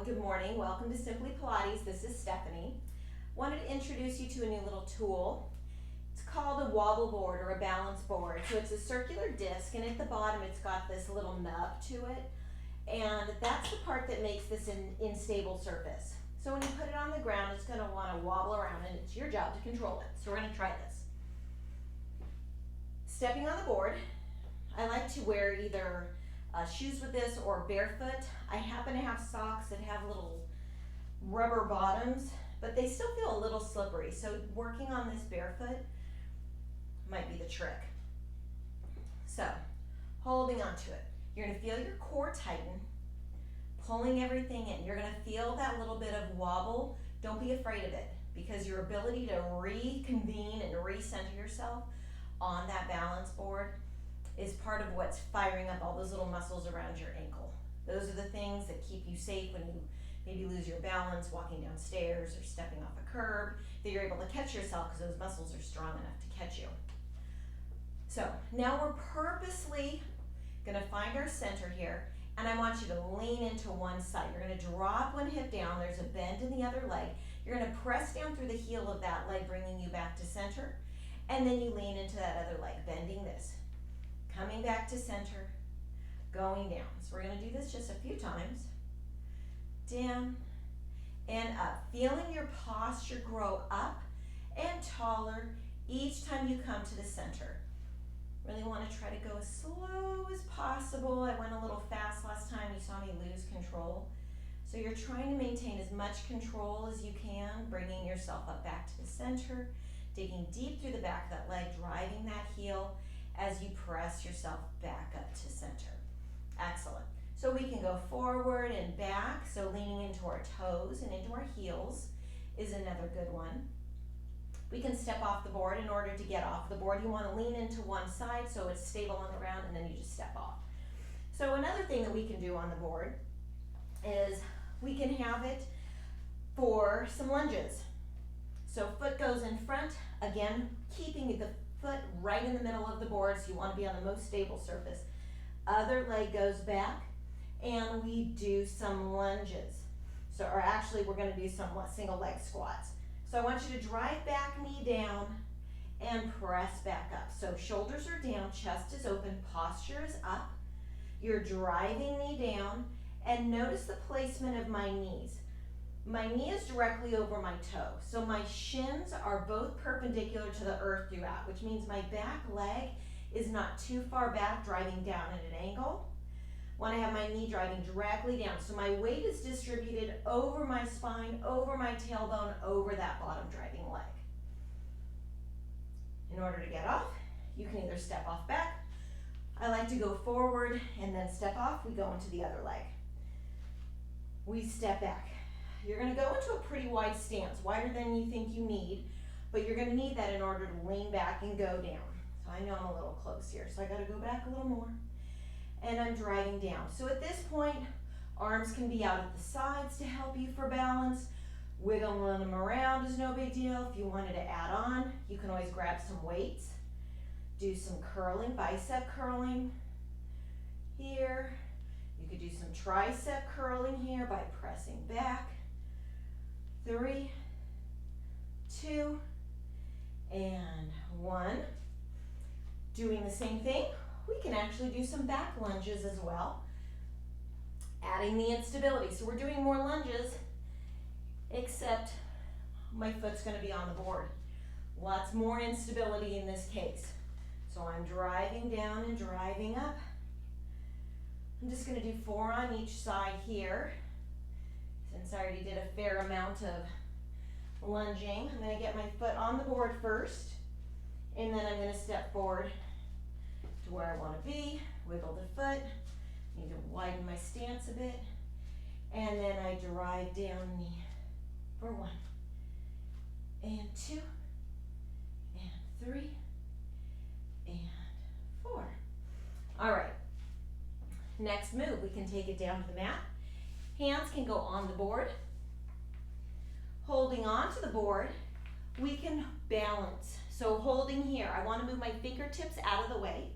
and good morning. Welcome to Simply Pilates. This is Stephanie. Wanted to introduce you to a new little tool. It's called a wobble board or a balance board. So it's a circular disc, and at the bottom it's got this little nub to it, and that's the part that makes this an unstable surface. So when you put it on the ground, it's going to want to wobble around, and it's your job to control it. So we're going to try this. Stepping on the board, I like to wear either shoes with this or barefoot. I happen to have socks that have little rubber bottoms, but they still feel a little slippery. So working on this barefoot might be the trick. So holding onto it, you're going to feel your core tighten, pulling everything in. You're going to feel that little bit of wobble. Don't be afraid of it, because your ability to reconvene and recenter yourself on that balance board is part of what's firing up all those little muscles around your ankle. Those are the things that keep you safe when you maybe lose your balance walking downstairs or stepping off a curb, that you're able to catch yourself because those muscles are strong enough to catch you. So now we're purposely going to find our center here, and I want you to lean into one side. You're going to drop one hip down. There's a bend in the other leg. You're going to press down through the heel of that leg, bringing you back to center, and then you lean into that other leg, bending this. Coming back to center, going down. So we're going to do this just a few times. Down and up. Feeling your posture grow up and taller each time you come to the center. Really want to try to go as slow as possible. I went a little fast last time. You saw me lose control. So you're trying to maintain as much control as you can, bringing yourself up back to the center, digging deep through the back of that leg, driving that heel as you press yourself back up to center. Excellent. So we can go forward and back, so leaning into our toes and into our heels is another good one. We can step off the board. In order to get off the board, you want to lean into one side so it's stable on the ground, and then you just step off. So another thing that we can do on the board is we can have it for some lunges. So foot goes in front, again, keeping the foot right in the middle of the board, so you want to be on the most stable surface. Other leg goes back, and we do some lunges. So, or actually, we're going to do some single leg squats. So I want you to drive back, knee down, and press back up. So shoulders are down, chest is open, posture is up. You're driving knee down, and notice the placement of my knees. My knee is directly over my toe, so my shins are both perpendicular to the earth throughout, which means my back leg is not too far back, driving down at an angle. When I have my knee driving directly down, so my weight is distributed over my spine, over my tailbone, over that bottom driving leg. In order to get off, you can either step off back. I like to go forward and then step off. We go into the other leg. We step back. You're going to go into a pretty wide stance, wider than you think you need, but you're going to need that in order to lean back and go down. So I know I'm a little close here, so I got to go back a little more. And I'm driving down. So at this point, arms can be out at the sides to help you for balance. Wiggling them around is no big deal. If you wanted to add on, you can always grab some weights. Do some curling, bicep curling here. You could do some tricep curling here by pressing back. 3, 2, and 1. Doing the same thing, we can actually do some back lunges as well, adding the instability. So we're doing more lunges, except my foot's going to be on the board. Lots more instability in this case. So I'm driving down and driving up. I'm just going to do 4 on each side here. Since I already did a fair amount of lunging, I'm going to get my foot on the board first, and then I'm going to step forward to where I want to be, wiggle the foot, need to widen my stance a bit, and then I drive down knee for 1, and 2, and 3, and 4. All right, next move, we can take it down to the mat. Hands can go on the board. Holding on to the board, we can balance. So holding here, I want to move my fingertips out of the way.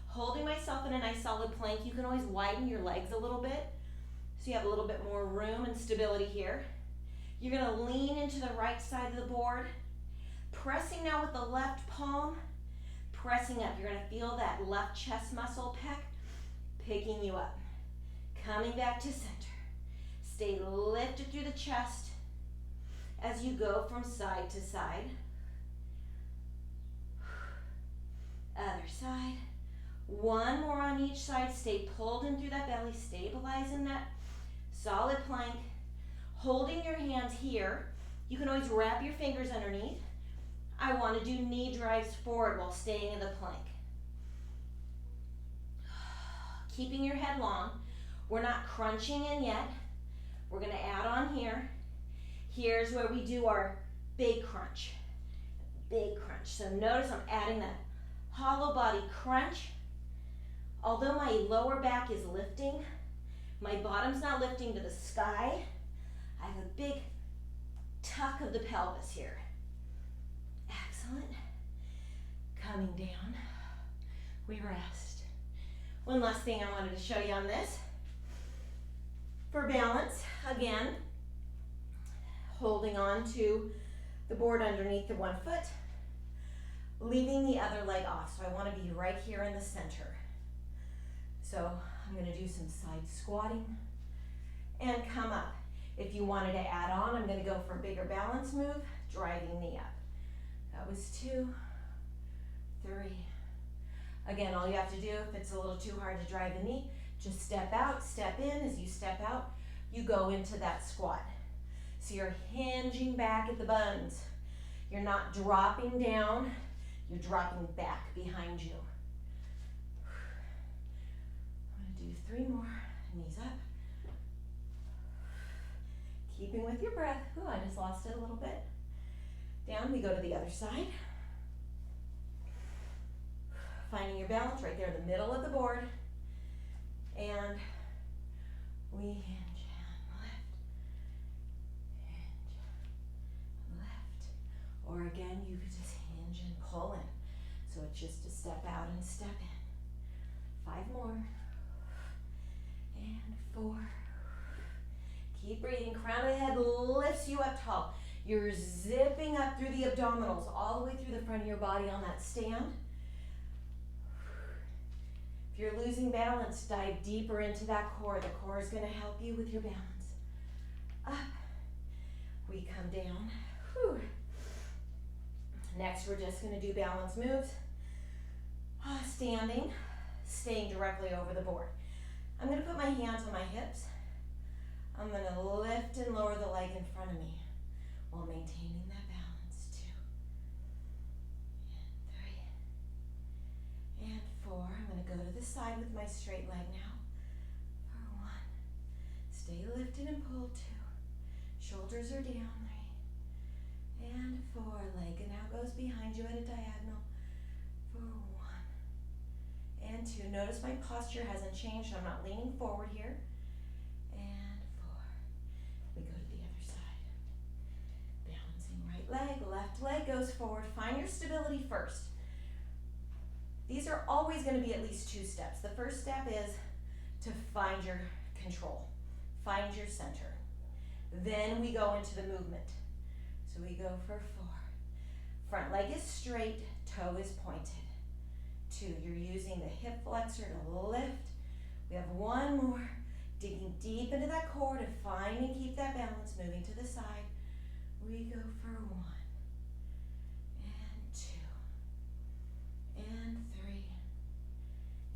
Holding myself in a nice solid plank, you can always widen your legs a little bit. So you have a little bit more room and stability here. You're gonna lean into the right side of the board, pressing now with the left palm, pressing up. You're gonna feel that left chest muscle picking you up. Coming back to center. Stay lifted through the chest as you go from side to side. Other side. One more on each side. Stay pulled in through that belly, stabilizing that solid plank. Holding your hands here. You can always wrap your fingers underneath. I want to do knee drives forward while staying in the plank. Keeping your head long. We're not crunching in yet. We're going to add on here. Here's where we do our big crunch. Big crunch. So notice I'm adding that hollow body crunch. Although my lower back is lifting, my bottom's not lifting to the sky. I have a big tuck of the pelvis here. Excellent. Coming down. We rest. One last thing I wanted to show you on this. For balance, again, holding on to the board underneath the one foot, leaving the other leg off. So I want to be right here in the center. So I'm going to do some side squatting and come up. If you wanted to add on, I'm going to go for a bigger balance move, driving knee up. That was 2, 3. Again, all you have to do, if it's a little too hard to drive the knee, just step out, step in. As you step out, you go into that squat. So you're hinging back at the buns. You're not dropping down, you're dropping back behind you. I'm going to do 3 more. Knees up. Keeping with your breath. Ooh, I just lost it a little bit. Down, we go to the other side. Finding your balance right there in the middle of the board. And we hinge and lift. Or again, you could just hinge and pull in. So it's just a step out and step in. 5 more. And 4. Keep breathing. Crown of the head lifts you up tall. You're zipping up through the abdominals, all the way through the front of your body on that stand. If you're losing balance, dive deeper into that core. The core is going to help you with your balance. Up. We come down. Whew. Next, we're just going to do balance moves. Standing, staying directly over the board. I'm going to put my hands on my hips. I'm going to lift and lower the leg in front of me while maintaining that balance. 2 and 3 and 4. I'm going to go to the side with my straight leg now. For 1. Stay lifted and pulled. 2. Shoulders are down. 3 and 4. Leg now goes behind you at a diagonal. For 1 and 2. Notice my posture hasn't changed. I'm not leaning forward here. And 4. We go to the other side. Balancing right leg, left leg goes forward. Find your stability first. These are always going to be at least 2 steps. The first step is to find your control. Find your center. Then we go into the movement. So we go for 4. Front leg is straight, toe is pointed. 2, you're using the hip flexor to lift. We have 1 more. Digging deep into that core to find and keep that balance. Moving to the side. We go for 1 and 2 and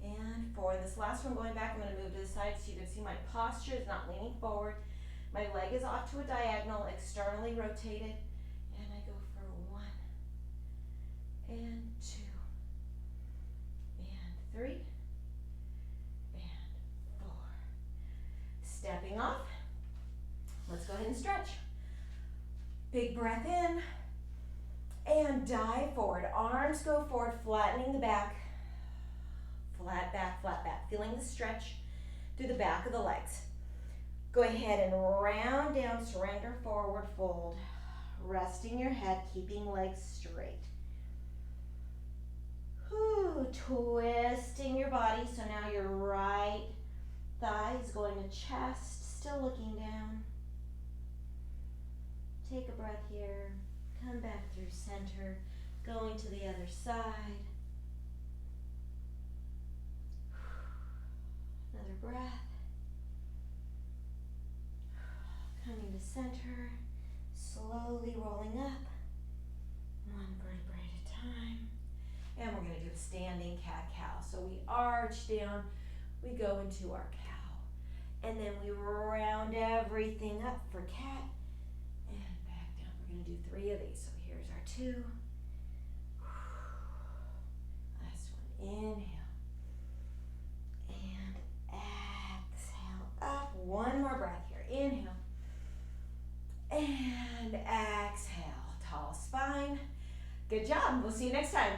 3 and 4. And this last one, going back, I'm going to move to the side so you can see my posture is not leaning forward. My leg is off to a diagonal, externally rotated. And I go for 1 and 2 and 3 and 4. Stepping off. Let's go ahead and stretch. Big breath in and dive forward. Arms go forward, flattening the back. Flat back, flat back. Feeling the stretch through the back of the legs. Go ahead and round down, surrender forward, fold. Resting your head, keeping legs straight. Whew, twisting your body. So now your right thigh is going to chest, still looking down. Take a breath here. Come back through center. Going to the other side. Another breath. Coming to center. Slowly rolling up. One vertebrae at a time. And we're going to do a standing cat-cow. So we arch down. We go into our cow. And then we round everything up for cat. And back down. We're going to do 3 of these. So here's our 2. Last one. Inhale. And exhale. Up. One more breath here. Inhale. And exhale. Tall spine. Good job. We'll see you next time.